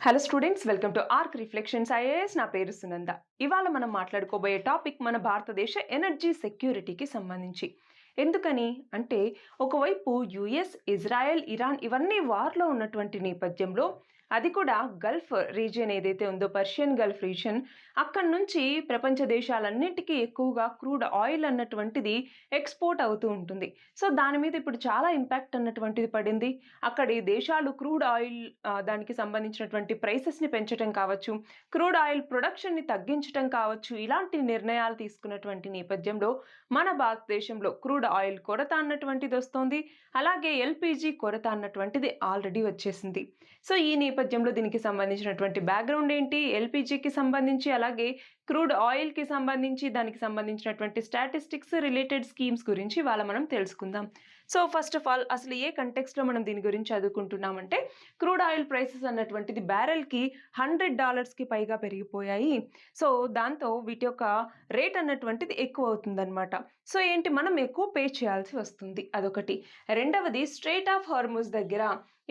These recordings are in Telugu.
Hello students, welcome to arc reflections IAS. నా పేరు సునంద. ఇవాళ మనం మాట్లాడుకోబోయే టాపిక్ మన భారతదేశ ఎనర్జీ సెక్యూరిటీకి సంబంధించి. ఎందుకని అంటే, ఒకవైపు యుఎస్, ఇజ్రాయెల్, ఇరాన్ ఇవన్నీ వార్లో ఉన్నటువంటి నేపథ్యంలో, అది కూడా గల్ఫ్ రీజియన్ ఏదైతే ఉందో, పర్షియన్ గల్ఫ్ రీజియన్, అక్కడి నుంచి ప్రపంచ దేశాలన్నిటికీ ఎక్కువగా క్రూడ్ ఆయిల్ అన్నటువంటిది ఎక్స్పోర్ట్ అవుతూ ఉంటుంది. సో దాని మీద ఇప్పుడు చాలా ఇంపాక్ట్ అన్నటువంటిది పడింది. అక్కడి దేశాలు క్రూడ్ ఆయిల్ దానికి సంబంధించినటువంటి ప్రైసెస్‌ని పెంచటం కావచ్చు, క్రూడ్ ఆయిల్ ప్రొడక్షన్‌ని తగ్గించటం కావచ్చు, ఇలాంటి నిర్ణయాలు తీసుకున్నటువంటి నేపథ్యంలో మన భారతదేశంలో క్రూడ్ ఆయిల్ కొరత అన్నటువంటిదొస్తోంది. అలాగే ఎల్‌పీజీ కొరత అన్నటువంటిది ఆల్రెడీ వచ్చేసింది. సో ఈ నేపథ్యంలో దీనికి సంబంధించినటువంటి బ్యాక్‌గ్రౌండ్ ఏంటి? ఎల్‌పీజీకి సంబంధించి, అలాగే క్రూడ్ ఆయిల్‌కి సంబంధించి, దానికి సంబంధించినటువంటి స్టాటిస్టిక్స్, రిలేటెడ్ స్కీమ్స్ గురించి ఇవాళ మనం తెలుసుకుందాం. సో ఫస్ట్ ఆఫ్ ఆల్ అసలు ఏ కంటెక్స్ట్‌లో మనం దీని గురించి చదువుకుంటున్నామంటే, క్రూడ్ ఆయిల్ ప్రైసెస్ అన్నటువంటిది బ్యారెల్‌కి $100కి పైగా పెరిగిపోయాయి. సో దాంతో వీటి యొక్క రేట్ అన్నటువంటిది ఎక్కువ అవుతుందన్నమాట. సో ఏంటి, మనం ఎక్కువ పే చేయాల్సి వస్తుంది. అదొకటి. రెండవది, స్ట్రెయిట్ ఆఫ్ హార్ముజ్ దగ్గర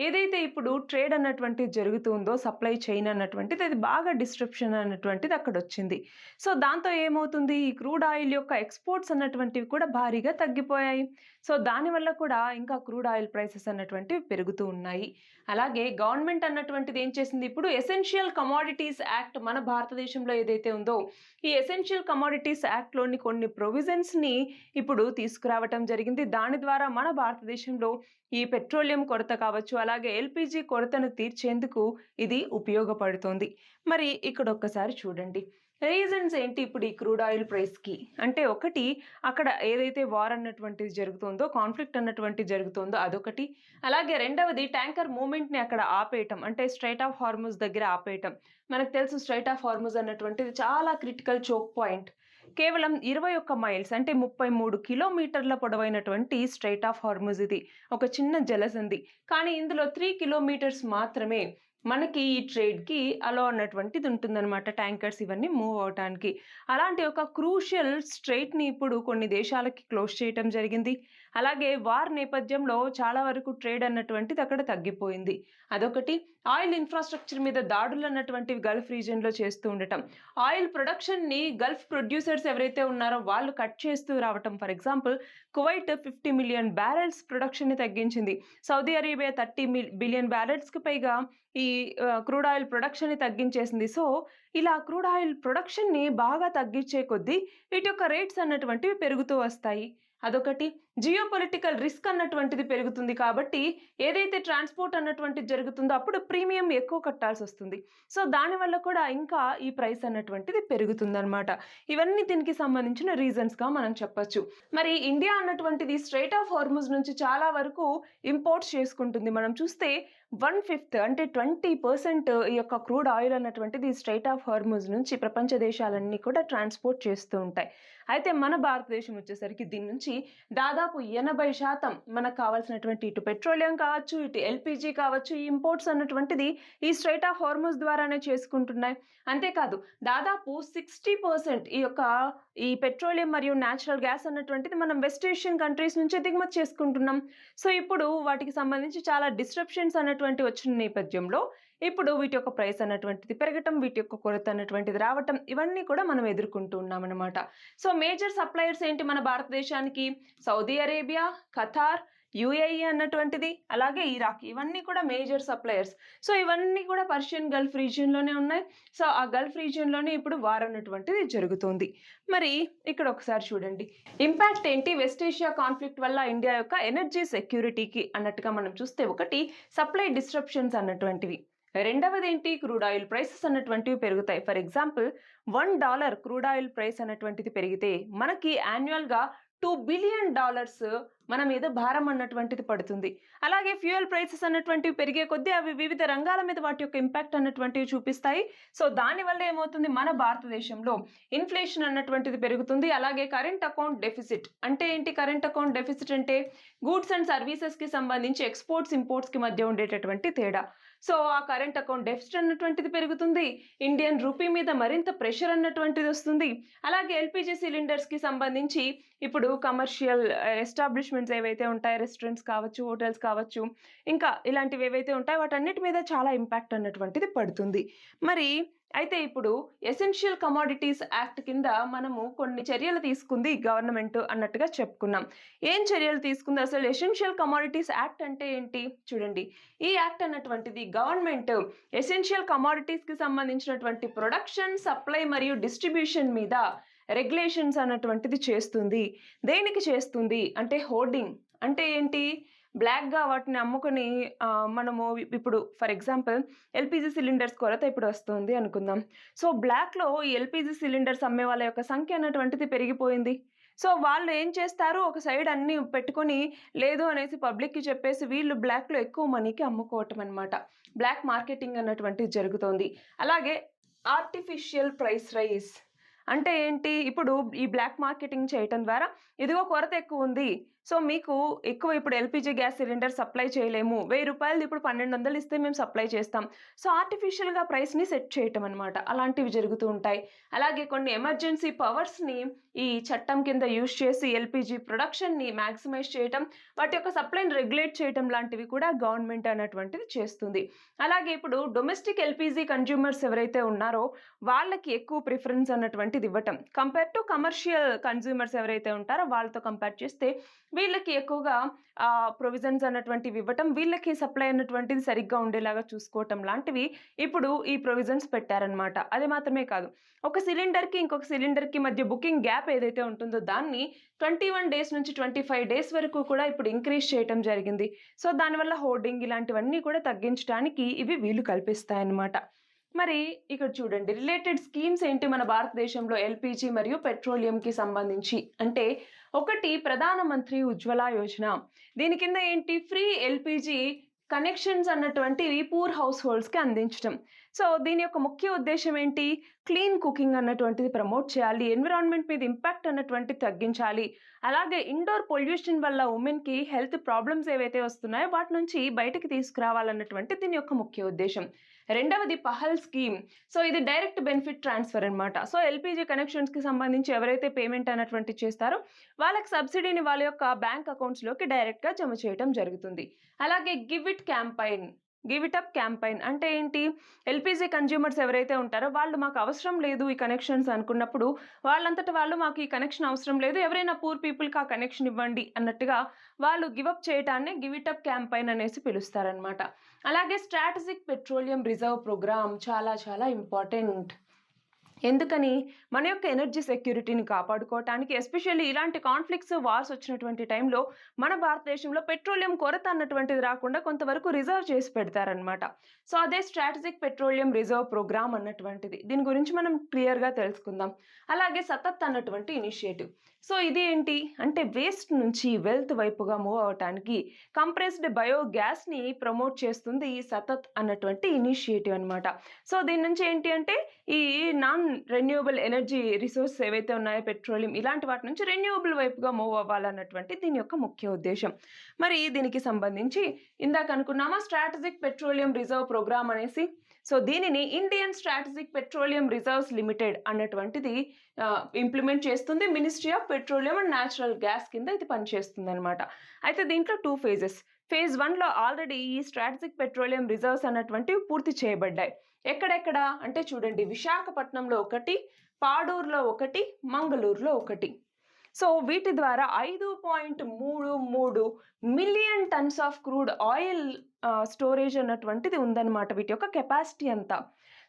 ఏదైతే ఇప్పుడు ట్రేడ్ అన్నటువంటిది జరుగుతుందో, సప్లై చైన్ అన్నటువంటిది అది బాగా డిస్ట్రప్షన్ అన్నటువంటిది అక్కడొచ్చింది. సో దాంతో ఏమవుతుంది, ఈ క్రూడ్ ఆయిల్ యొక్క ఎక్స్‌పోర్ట్స్ అన్నటువంటివి కూడా భారీగా తగ్గిపోయాయి. సో దానివల్ల కూడా ఇంకా క్రూడ్ ఆయిల్ ప్రైసెస్ అన్నటువంటివి పెరుగుతూ ఉన్నాయి. అలాగే గవర్నమెంట్ అన్నటువంటిది ఏం చేసింది, ఇప్పుడు ఎసెన్షియల్ కమోడిటీస్ యాక్ట్ మన భారతదేశంలో ఏదైతే ఉందో, ఈ ఎసెన్షియల్ కమోడిటీస్ యాక్ట్‌లోని కొన్ని ప్రొవిజన్స్‌ని ఇప్పుడు తీసుకురావటం జరిగింది. దాని ద్వారా మన భారతదేశంలో ఈ పెట్రోలియం కొరత కావచ్చు, అలాగే ఎల్‌పీజీ కొరతను తీర్చేందుకు ఇది ఉపయోగపడుతోంది. మరి ఇక్కడ ఒక్కసారి చూడండి. రీజన్స్ ఏంటి ఇప్పుడు ఈ క్రూడ్ ఆయిల్ ప్రైస్‌కి? అంటే ఒకటి, అక్కడ ఏదైతే వార్ అన్నటువంటిది జరుగుతుందో, కాన్ఫ్లిక్ట్ అన్నటువంటిది జరుగుతుందో అదొకటి. అలాగే రెండవది, ట్యాంకర్ మూవ్‌మెంట్‌ని అక్కడ ఆపేయటం. అంటే స్ట్రెయిట్ ఆఫ్ హార్ముజ్ దగ్గర ఆపేయటం. మనకు తెలుసు స్ట్రెయిట్ ఆఫ్ హార్ముజ్ అన్నటువంటిది చాలా క్రిటికల్ చోక్ పాయింట్. కేవలం 21 మైల్స్ అంటే 33 కిలోమీటర్ల పొడవైనటువంటి స్ట్రెయిట్ ఆఫ్ హార్ముజ్ ఇది. ఒక చిన్న జలసంధి. కానీ ఇందులో 3 కిలోమీటర్స్ మాత్రమే మనకి ఈ ట్రేడ్‌కి అలో అన్నటువంటిది ఉంటుందన్నమాట. ట్యాంకర్స్ ఇవన్నీ మూవ్ అవ్వటానికి. అలాంటి ఒక క్రూషియల్ స్ట్రెయిట్‌ని ఇప్పుడు కొన్ని దేశాలకి క్లోజ్ చేయటం జరిగింది. అలాగే వార్ నేపథ్యంలో చాలా వరకు ట్రేడ్ అన్నటువంటిది అక్కడ తగ్గిపోయింది. అదొకటి. ఆయిల్ ఇన్‌ఫ్రాస్ట్రక్చర్ మీద దాడులు అన్నటువంటివి గల్ఫ్ రీజియన్‌లో చేస్తూ ఉండటం. ఆయిల్ ప్రొడక్షన్‌ని గల్ఫ్ ప్రొడ్యూసర్స్ ఎవరైతే ఉన్నారో వాళ్ళు కట్ చేస్తూ రావటం. For example, Kuwait 50 million barrels ప్రొడక్షన్‌ని తగ్గించింది. సౌదీ అరేబియా 30 బిలియన్ బ్యారెల్స్‌కి పైగా ఈ క్రూడ్ ఆయిల్ ప్రొడక్షన్‌ని తగ్గించేసింది. సో ఇలా క్రూడ్ ఆయిల్ ప్రొడక్షన్‌ని బాగా తగ్గించే కొద్దీ వీటి యొక్క రేట్స్ అన్నటువంటివి పెరుగుతూ వస్తాయి. అదొకటి. జియోపొలిటికల్ రిస్క్ అన్నటువంటిది పెరుగుతుంది కాబట్టి, ఏదైతే ట్రాన్స్‌పోర్ట్ అన్నటువంటిది జరుగుతుందో అప్పుడు ప్రీమియం ఎక్కువ కట్టాల్సొస్తుంది. సో దానివల్ల కూడా ఇంకా ఈ ప్రైస్ అన్నటువంటిది పెరుగుతుందన్నమాట. ఇవన్నీ దీనికి సంబంధించిన రీజన్స్‌గా మనం చెప్పొచ్చు. మరి ఇండియా అన్నటువంటిది స్ట్రెయిట్ ఆఫ్ హార్ముజ్ నుంచి చాలా వరకు ఇంపోర్ట్స్ చేసుకుంటుంది. మనం చూస్తే 1/5 అంటే 20% ఈ యొక్క క్రూడ్ ఆయిల్ అన్నటువంటిది స్ట్రెయిట్ ఆఫ్ హార్ముజ్ నుంచి ప్రపంచ దేశాలన్నీ కూడా ట్రాన్స్‌పోర్ట్ చేస్తూ ఉంటాయి. అయితే మన భారతదేశం వచ్చేసరికి దీని నుంచి దాదాపు 80% మనకు కావాల్సినటువంటి ఇటు పెట్రోలియం కావచ్చు, ఇటు ఎల్‌పీజీ కావచ్చు, ఈ ఇంపోర్ట్స్ అన్నటువంటిది ఈ స్ట్రెయిట్ ఆఫ్ హార్ముజ్ ద్వారానే చేసుకుంటున్నాయి. అంతేకాదు, దాదాపు 60% ఈ పెట్రోలియం మరియు నేచురల్ గ్యాస్ అన్నటువంటిది మనం వెస్ట్ ఏషియన్ కంట్రీస్ నుంచే దిగుమతి చేసుకుంటున్నాం. సో ఇప్పుడు వాటికి సంబంధించి చాలా డిస్ట్రప్షన్స్ అన్నటువంటివి వచ్చిన నేపథ్యంలో ఇప్పుడు వీటి యొక్క ప్రైస్ అన్నటువంటిది పెరగటం, వీటి యొక్క కొరత అన్నటువంటిది రావటం, ఇవన్నీ కూడా మనం ఎదుర్కొంటూ ఉన్నామన్నమాట. సో మేజర్ సప్లయర్స్ ఏంటి మన భారతదేశానికి? సౌదీ అరేబియా, ఖతార్, యూఏఈ అన్నటువంటిది, అలాగే ఇరాక్, ఇవన్నీ కూడా మేజర్ సప్లయర్స్. సో ఇవన్నీ కూడా పర్షియన్ గల్ఫ్ రీజియన్‌లోనే ఉన్నాయి. సో ఆ గల్ఫ్ రీజియన్‌లోనే ఇప్పుడు వార్ అన్నటువంటిది జరుగుతోంది. మరి ఇక్కడ ఒకసారి చూడండి. ఇంపాక్ట్ ఏంటి వెస్ట్ ఏషియా కాన్ఫ్లిక్ట్ వల్ల ఇండియా యొక్క ఎనర్జీ సెక్యూరిటీకి అన్నట్టుగా మనం చూస్తే, ఒకటి, సప్లై డిస్ట్రప్షన్స్ అన్నటువంటివి. రెండవదేంటి, క్రూడ్ ఆయిల్ ప్రైసెస్ అన్నటువంటివి పెరుగుతాయి. For example, $1 crude oil price అన్నటువంటిది పెరిగితే మనకి యాన్యువల్‌గా $2 బిలియన్ మన మీద భారం అన్నటువంటిది పడుతుంది. అలాగే ఫ్యూయల్ ప్రైసెస్ అన్నటువంటివి పెరిగే కొద్దీ అవి వివిధ రంగాల మీద వాటి యొక్క ఇంపాక్ట్ అన్నటువంటివి చూపిస్తాయి. సో దానివల్ల ఏమవుతుంది, మన భారతదేశంలో ఇన్ఫ్లేషన్ అన్నటువంటిది పెరుగుతుంది. అలాగే కరెంట్ అకౌంట్ డెఫిసిట్ అంటే ఏంటి? కరెంట్ అకౌంట్ డెఫిసిట్ అంటే గూడ్స్ అండ్ సర్వీసెస్‌కి సంబంధించి ఎక్స్‌పోర్ట్స్, ఇంపోర్ట్స్‌కి మధ్య ఉండేటటువంటి తేడా. సో ఆ కరెంట్ అకౌంట్ డెఫిసిట్ అన్నటువంటిది పెరుగుతుంది, ఇండియన్ రూపీ మీద మరింత ప్రెషర్ అన్నటువంటిది వస్తుంది. అలాగే ఎల్పిజి సిలిండర్స్కి సంబంధించి ఇప్పుడు కమర్షియల్ ఎస్టాబ్లిష్మెంట్స్ ఏవైతే ఉంటాయో, రెస్టారెంట్స్ కావచ్చు, హోటల్స్ కావచ్చు, ఇంకా ఇలాంటివి ఏవైతే ఉంటాయో వాటన్నిటి మీద చాలా ఇంపాక్ట్ అన్నటువంటిది పడుతుంది. మరి అయితే ఇప్పుడు ఎసెన్షియల్ కమోడిటీస్ యాక్ట్ కింద మనము కొన్ని చర్యలు తీసుకుంది గవర్నమెంట్ అన్నట్టుగా చెప్పుకున్నాం. ఏం చర్యలు తీసుకుంది, అసలు ఎసెన్షియల్ కమోడిటీస్ యాక్ట్ అంటే ఏంటి చూడండి. ఈ యాక్ట్ అన్నటువంటిది గవర్నమెంట్ ఎసెన్షియల్ కమోడిటీస్కి సంబంధించినటువంటి ప్రొడక్షన్, సప్లై మరియు డిస్ట్రిబ్యూషన్ మీద రెగ్యులేషన్స్ అన్నటువంటిది చేస్తుంది. దేనికి చేస్తుంది అంటే హోర్డింగ్ అంటే ఏంటి, బ్లాక్గా వాటిని అమ్ముకొని మనము ఇప్పుడు ఫర్ ఎగ్జాంపుల్ ఎల్పిజి సిలిండర్స్ కొరత ఇప్పుడు వస్తుంది అనుకుందాం. సో బ్లాక్లో ఈ ఎల్పిజి సిలిండర్స్ అమ్మే వాళ్ళ యొక్క సంఖ్య అన్నటువంటిది పెరిగిపోయింది. సో వాళ్ళు ఏం చేస్తారు, ఒక సైడ్ అన్ని పెట్టుకొని లేదు అనేసి పబ్లిక్కి చెప్పేసి వీళ్ళు బ్లాక్లో ఎక్కువ మనీకి అమ్ముకోవటం అనమాట. బ్లాక్ మార్కెటింగ్ అన్నటువంటిది జరుగుతోంది. అలాగే ఆర్టిఫిషియల్ ప్రైస్ రైజ్ అంటే ఏంటి, ఇప్పుడు ఈ బ్లాక్ మార్కెటింగ్ చేయటం ద్వారా ఇదిగో కొరత ఎక్కువ ఉంది, సో మీకు ఎక్కువ ఇప్పుడు ఎల్పిజి గ్యాస్ సిలిండర్ సప్లై చేయలేము, 1000 రూపాయలు ఇప్పుడు 1200 ఇస్తే మేము సప్లై చేస్తాం. సో ఆర్టిఫిషియల్గా ప్రైస్ని సెట్ చేయటం అనమాట, అలాంటివి జరుగుతూ ఉంటాయి. అలాగే కొన్ని ఎమర్జెన్సీ పవర్స్ని ఈ చట్టం కింద యూజ్ చేసి ఎల్పిజి ప్రొడక్షన్ని మ్యాక్సిమైజ్ చేయటం, వాటి యొక్క సప్లైని రెగ్యులేట్ చేయటం లాంటివి కూడా గవర్నమెంట్ అన్నటువంటిది చేస్తుంది. అలాగే ఇప్పుడు డొమెస్టిక్ ఎల్పిజి కన్జ్యూమర్స్ ఎవరైతే ఉన్నారో వాళ్ళకి ఎక్కువ ప్రిఫరెన్స్ అన్నటువంటిది ఇవ్వటం, కంపేర్ టు కమర్షియల్ కన్జ్యూమర్స్ ఎవరైతే ఉంటారో వాళ్ళతో కంపేర్ చేస్తే వీళ్ళకి ఎక్కువగా ప్రొవిజన్స్ అన్నటువంటివి ఇవ్వటం, వీళ్ళకి సప్లై అన్నటువంటిది సరిగ్గా ఉండేలాగా చూసుకోవటం లాంటివి ఇప్పుడు ఈ ప్రొవిజన్స్ పెట్టారనమాట. అది మాత్రమే కాదు, ఒక సిలిండర్కి ఇంకొక సిలిండర్కి మధ్య బుకింగ్ గ్యాప్ ఏదైతే ఉంటుందో దాన్ని 21 డేస్ నుంచి 25 డేస్ వరకు కూడా ఇప్పుడు ఇంక్రీజ్ చేయటం జరిగింది. సో దానివల్ల హోర్డింగ్ ఇలాంటివన్నీ కూడా తగ్గించడానికి ఇవి వీలు కల్పిస్తాయన్నమాట. మరి ఇక్కడ చూడండి, రిలేటెడ్ స్కీమ్స్ ఏంటి మన భారతదేశంలో ఎల్పిజి మరియు పెట్రోలియంకి సంబంధించి అంటే, ఒకటి ప్రధానమంత్రి ఉజ్వల యోజన. దీని కింద ఏంటి, ఫ్రీ ఎల్పిజి కనెక్షన్స్ అన్నటువంటివి పూర్ హౌస్ హోల్డ్స్కి అందించడం. సో దీని యొక్క ముఖ్య ఉద్దేశం ఏంటి, క్లీన్ కుకింగ్ అన్నటువంటిది ప్రమోట్ చేయాలి, ఎన్విరాన్మెంట్ మీద ఇంపాక్ట్ అన్నటువంటిది తగ్గించాలి, అలాగే ఇండోర్ పొల్యూషన్ వల్ల ఉమెన్కి హెల్త్ ప్రాబ్లమ్స్ ఏవైతే వస్తున్నాయో వాటి నుంచి బయటకు తీసుకురావాలన్నటువంటి దీని యొక్క ముఖ్య ఉద్దేశం. రెండవది పహల్ స్కీమ్. సో ఇది డైరెక్ట్ బెనిఫిట్ ట్రాన్స్ఫర్ అనమాట. సో ఎల్పిజి కనెక్షన్స్కి సంబంధించి ఎవరైతే పేమెంట్ అన్నటువంటి చేస్తారో వాళ్ళకి సబ్సిడీని వాళ్ళ యొక్క బ్యాంక్ అకౌంట్స్లోకి డైరెక్ట్గా జమ చేయడం జరుగుతుంది. అలాగే give it campaign, give it up campaign అంటే ఏంటి, ఎల్పిజి కన్జ్యూమర్స్ ఎవరైతే ఉంటారో వాళ్ళు మాకు అవసరం లేదు ఈ కనెక్షన్స్ అనుకున్నప్పుడు వాళ్ళంతట వాళ్ళు మాకు ఈ కనెక్షన్ అవసరం లేదు, ఎవరైనా పూర్ పీపుల్కి ఆ కనెక్షన్ ఇవ్వండి అన్నట్టుగా వాళ్ళు గివప్ చేయటాన్ని గివ్ ఇట్ అప్ క్యాంపైన్ అనేసి పిలుస్తారనమాట. అలాగే స్ట్రాటజిక్ పెట్రోలియం రిజర్వ్ ప్రోగ్రామ్ చాలా చాలా ఇంపార్టెంట్. ఎందుకని, మన యొక్క ఎనర్జీ సెక్యూరిటీని కాపాడుకోవటానికి, ఎస్పెషల్లీ ఇలాంటి కాన్ఫ్లిక్ట్స్, వార్స్ వచ్చినటువంటి టైంలో మన భారతదేశంలో పెట్రోలియం కొరత అన్నటువంటిది రాకుండా కొంతవరకు రిజర్వ్ చేసి పెడతారనమాట. సో అదే స్ట్రాటజిక్ పెట్రోలియం రిజర్వ్ ప్రోగ్రామ్ అన్నటువంటిది. దీని గురించి మనం క్లియర్గా తెలుసుకుందాం. అలాగే సతత్ అన్నటువంటి ఇనిషియేటివ్. సో ఇది ఏంటి అంటే, వేస్ట్ నుంచి వెల్త్ వైపుగా మూవ్ అవటానికి కంప్రెస్డ్ బయోగ్యాస్ని ప్రమోట్ చేస్తుంది ఈ సతత్ అన్నటువంటి ఇనిషియేటివ్ అనమాట. సో దీని నుంచి ఏంటి అంటే, ఈ నాన్ రెన్యూవబుల్ ఎనర్జీ రిసోర్సెస్ ఏవైతే ఉన్నాయో పెట్రోలియం ఇలాంటి వాటి నుంచి రెన్యూవబుల్ వైపుగా మూవ్ అవ్వాలన్నటువంటి దీని యొక్క ముఖ్య ఉద్దేశం. మరి దీనికి సంబంధించి ఇందాక అనుకున్నామా స్ట్రాటజిక్ పెట్రోలియం రిజర్వ్ ప్రోగ్రామ్ అనేసి. సో దీనిని Indian strategic petroleum reserves limited అన్నటువంటిది ఇంప్లిమెంట్ చేస్తుంది. Ministry of petroleum and natural gas కింద ఇది పనిచేస్తుంది అనమాట. అయితే దీంట్లో 2 phases. ఫేజ్ 1లో ఆల్రెడీ ఈ స్ట్రాటజిక్ పెట్రోలియం రిజర్వ్స్ అన్నటువంటివి పూర్తి చేయబడ్డాయి. ఎక్కడెక్కడ అంటే చూడండి, విశాఖపట్నంలో 1, పాడూరులో 1, మంగళూరులో 1. సో వీటి ద్వారా 5.33 million tons of crude oil storage అన్నటువంటిది ఉందన్నమాట, వీటి యొక్క కెపాసిటీ అంతా.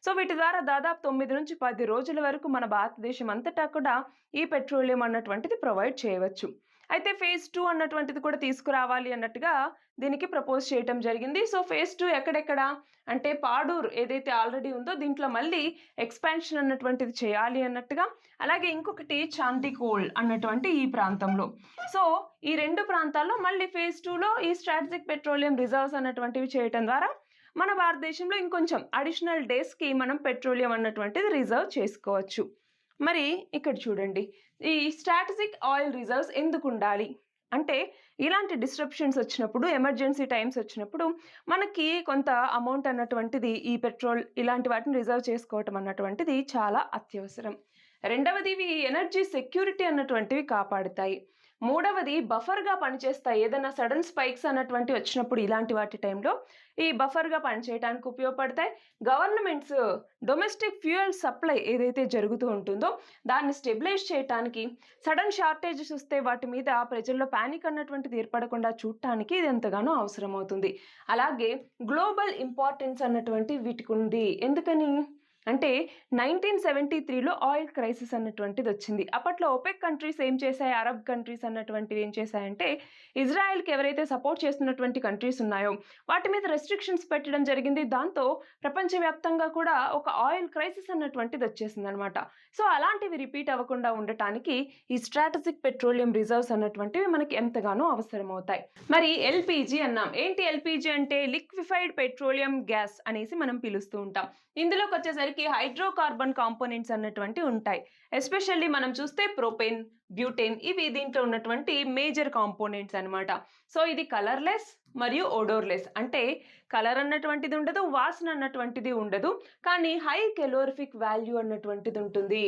సో వీటి ద్వారా దాదాపు 9 నుంచి 10 రోజుల వరకు మన భారతదేశం అంతటా కూడా ఈ పెట్రోలియం అన్నటువంటిది ప్రొవైడ్ చేయవచ్చు. అయితే ఫేజ్ 2 అన్నటువంటిది కూడా తీసుకురావాలి అన్నట్టుగా దీనికి ప్రపోజ్ చేయటం జరిగింది. సో ఫేజ్ 2 ఎక్కడెక్కడ అంటే, పాడూరు ఏదైతే ఆల్రెడీ ఉందో దీంట్లో మళ్ళీ ఎక్స్పాన్షన్ అన్నటువంటిది చేయాలి అన్నట్టుగా, అలాగే ఇంకొకటి చాందికోల్ అన్నటువంటి ఈ ప్రాంతంలో. సో ఈ 2 ప్రాంతాల్లో మళ్ళీ ఫేజ్ 2లో ఈ స్ట్రాటజిక్ పెట్రోలియం రిజర్వ్స్ అన్నటువంటివి చేయటం ద్వారా మన భారతదేశంలో ఇంకొంచెం అడిషనల్ డేస్కి మనం పెట్రోలియం అన్నటువంటిది రిజర్వ్ చేసుకోవచ్చు. మరి ఇక్కడ చూడండి, ఈ స్ట్రాటజిక్ ఆయిల్ రిజర్వ్స్ ఎందుకు ఉండాలి అంటే ఇలాంటి డిస్ట్రప్షన్స్ వచ్చినప్పుడు, ఎమర్జెన్సీ టైమ్స్ వచ్చినప్పుడు మనకి కొంత అమౌంట్ అన్నటువంటిది ఈ పెట్రోల్ ఇలాంటి వాటిని రిజర్వ్ చేసుకోవటం అన్నటువంటిది చాలా అత్యవసరం. రెండవది ఇవి ఎనర్జీ సెక్యూరిటీ అన్నటువంటివి కాపాడుతాయి. మూడవది బఫర్‌గా పనిచేస్తాయి. ఏదైనా సడన్ స్పైక్స్ అన్నటువంటివి వచ్చినప్పుడు ఇలాంటి వాటి టైంలో ఈ బఫర్‌గా పనిచేయటానికి ఉపయోగపడతాయి. గవర్నమెంట్స్ డొమెస్టిక్ ఫ్యూయల్ సప్లై ఏదైతే జరుగుతూ ఉంటుందో దాన్ని స్టెబిలైజ్ చేయటానికి, సడన్ షార్టేజెస్ వస్తే వాటి మీద ప్రజల్లో పానిక్ అన్నటువంటిది ఏర్పడకుండా చూడటానికి ఇది ఎంతగానో అవసరమవుతుంది. అలాగే గ్లోబల్ ఇంపార్టెన్స్ అన్నటువంటి వీటికుంది. ఎందుకని? అంటే 1973లో ఆయిల్ క్రైసిస్ అన్నటువంటిది వచ్చింది. అప్పట్లో ఒపెక్ కంట్రీస్ ఏం చేశాయి, అరబ్ కంట్రీస్ అన్నటువంటివి ఏం చేశాయంటే ఇజ్రాయెల్‌కి ఎవరైతే సపోర్ట్ చేస్తున్నటువంటి కంట్రీస్ ఉన్నాయో వాటి మీద రెస్ట్రిక్షన్స్ పెట్టడం జరిగింది. దాంతో ప్రపంచవ్యాప్తంగా కూడా ఒక ఆయిల్ క్రైసిస్ అన్నటువంటిది వచ్చేసిందనమాట. సో అలాంటివి రిపీట్ అవ్వకుండా ఉండటానికి ఈ స్ట్రాటజిక్ పెట్రోలియం రిజర్వ్స్ అన్నటువంటివి మనకి ఎంతగానో అవసరమవుతాయి. మరి ఎల్‌పీజీ అన్నాం. ఏంటి ఎల్‌పీజీ అంటే లిక్విఫైడ్ పెట్రోలియం గ్యాస్ అనేసి మనం పిలుస్తూ ఉంటాం. ఇందులోకి వచ్చేసరికి హైడ్రోకార్బన్ కాంపోనెంట్స్ అన్నటువంటి ఉంటాయి. ఎస్పెషల్లీ మనం చూస్తే ప్రొపేన్, బ్యూటేన్ ఇవి దీంట్లో ఉన్నటువంటి మేజర్ కాంపోనెంట్స్ అన్నమాట. సో ఇది కలర్లెస్ మరియు ఓడోర్లెస్. అంటే కలర్ అన్నటువంటిది ఉండదు, వాసన అన్నటువంటిది ఉండదు. కానీ హై కెలోరిఫిక్ వాల్యూ అన్నటువంటిది ఉంటుంది.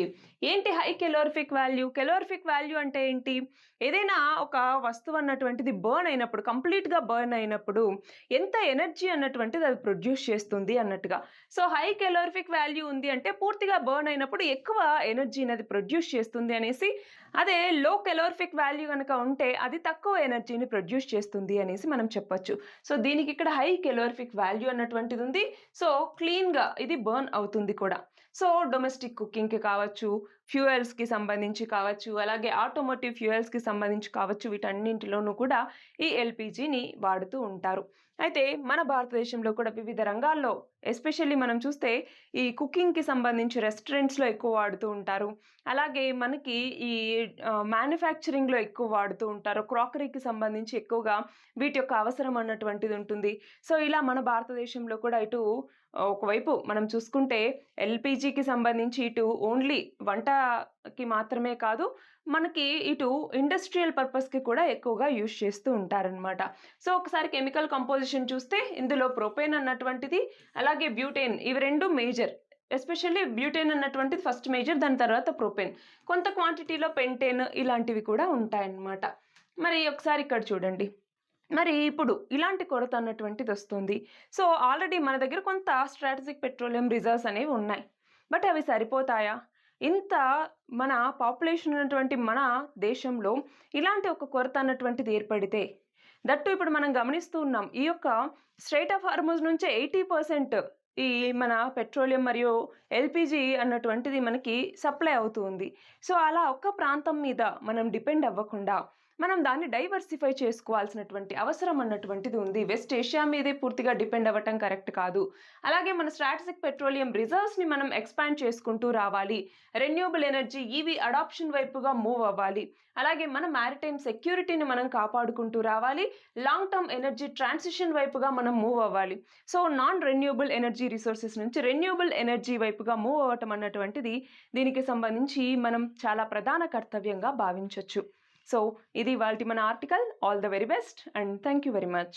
ఏంటి high calorific value? Calorific value అంటే ఏంటి? ఏదైనా ఒక వస్తువు అన్నటువంటిది బర్న్ అయినప్పుడు, కంప్లీట్‌గా బర్న్ అయినప్పుడు ఎంత ఎనర్జీ అన్నటువంటిది అది ప్రొడ్యూస్ చేస్తుంది అన్నట్టుగా. సో హై కెలోరిఫిక్ వాల్యూ ఉంది అంటే పూర్తిగా బర్న్ అయినప్పుడు ఎక్కువ ఎనర్జీని అది ప్రొడ్యూస్ చేస్తుంది అనేసి. అదే లో కెలోరిఫిక్ వాల్యూ గనక ఉంటే అది తక్కువ ఎనర్జీని ప్రొడ్యూస్ చేస్తుంది అనేసి మనం చెప్పొచ్చు. సో దీనికి ఇక్కడ హై కెలోరిఫిక్ వాల్యూ అన్నటువంటిది ఉంది. సో క్లీన్‌గా ఇది బర్న్ అవుతుంది కూడా. సో డొమెస్టిక్ కుకింగ్‌కి కావచ్చు, ఫ్యూయల్స్‌కి సంబంధించి కావచ్చు, అలాగే ఆటోమోటివ్ ఫ్యూయల్స్‌కి సంబంధించి కావచ్చు, వీటన్నింటిలోనూ కూడా ఈ ఎల్‌పీజీని వాడుతూ ఉంటారు. అయితే మన భారతదేశంలో కూడా వివిధ రంగాల్లో ఎస్పెషల్లీ మనం చూస్తే ఈ కుకింగ్‌కి సంబంధించి రెస్టారెంట్స్‌లో ఎక్కువ వాడుతూ ఉంటారు. అలాగే మనకి ఈ మ్యానుఫ్యాక్చరింగ్‌లో ఎక్కువ వాడుతూ ఉంటారు. క్రాకరీకి సంబంధించి ఎక్కువగా వీటి యొక్క అవసరం అన్నటువంటిది ఉంటుంది. సో ఇలా మన భారతదేశంలో కూడా ఇటు ఒకవైపు మనం చూసుకుంటే ఎల్‌పీజీకి సంబంధించి ఇటు ఓన్లీ వంటకి మాత్రమే కాదు, మనకి ఇటు ఇండస్ట్రియల్ పర్పస్‌కి కూడా ఎక్కువగా యూజ్ చేస్తూ ఉంటారనమాట. సో ఒకసారి కెమికల్ కంపోజిషన్ చూస్తే ఇందులో ప్రొపేన్ అన్నటువంటిది, అలాగే బ్యూటేన్ ఇవి 2 మేజర్. ఎస్పెషల్లీ బ్యూటేన్ అన్నటువంటిది ఫస్ట్ మేజర్, దాని తర్వాత ప్రొపేన్. కొంత క్వాంటిటీలో పెంటేన్ ఇలాంటివి కూడా ఉంటాయన్నమాట. మరి ఒకసారి ఇక్కడ చూడండి. మరి ఇప్పుడు ఇలాంటి కొరత అన్నటువంటిది వస్తుంది. సో ఆల్రెడీ మన దగ్గర కొంత స్ట్రాటజిక్ పెట్రోలియం రిజర్వ్స్ అనేవి ఉన్నాయి. బట్ అవి సరిపోతాయా? ఇంత మన పాపులేషన్ ఉన్నటువంటి మన దేశంలో ఇలాంటి ఒక కొరత అన్నటువంటిది ఏర్పడితే, దట్టు ఇప్పుడు మనం గమనిస్తూ ఉన్నాం. ఈ యొక్క స్ట్రెయిట్ ఆఫ్ హార్ముజ్ నుంచే 80% ఈ మన పెట్రోలియం మరియు ఎల్‌పీజీ అన్నటువంటిది మనకి సప్లై అవుతూ ఉంది. సో అలా ఒక్క ప్రాంతం మీద మనం డిపెండ్ అవ్వకుండా మనం దాన్ని డైవర్సిఫై చేసుకోవాల్సినటువంటి అవసరం అన్నటువంటిది ఉంది. వెస్ట్ ఏషియా మీదే పూర్తిగా డిపెండ్ అవ్వటం కరెక్ట్ కాదు. అలాగే మన స్ట్రాటజిక్ పెట్రోలియం రిజర్వ్స్‌ని మనం ఎక్స్‌పాండ్ చేసుకుంటూ రావాలి. రెన్యూబుల్ ఎనర్జీ, ఈవీ అడాప్షన్ వైపుగా మూవ్ అవ్వాలి. అలాగే మన మ్యారిటైమ్ సెక్యూరిటీని మనం కాపాడుకుంటూ రావాలి. లాంగ్ టర్మ్ ఎనర్జీ ట్రాన్సిషన్ వైపుగా మనం మూవ్ అవ్వాలి. So non renewable energy resources నుంచి రెన్యూబుల్ ఎనర్జీ వైపుగా మూవ్ అవ్వటం అన్నటువంటిది దీనికి సంబంధించి మనం చాలా ప్రధాన కర్తవ్యంగా భావించొచ్చు. సో ఇది ఇవాల్టి మన article. All the very best and thank you very much.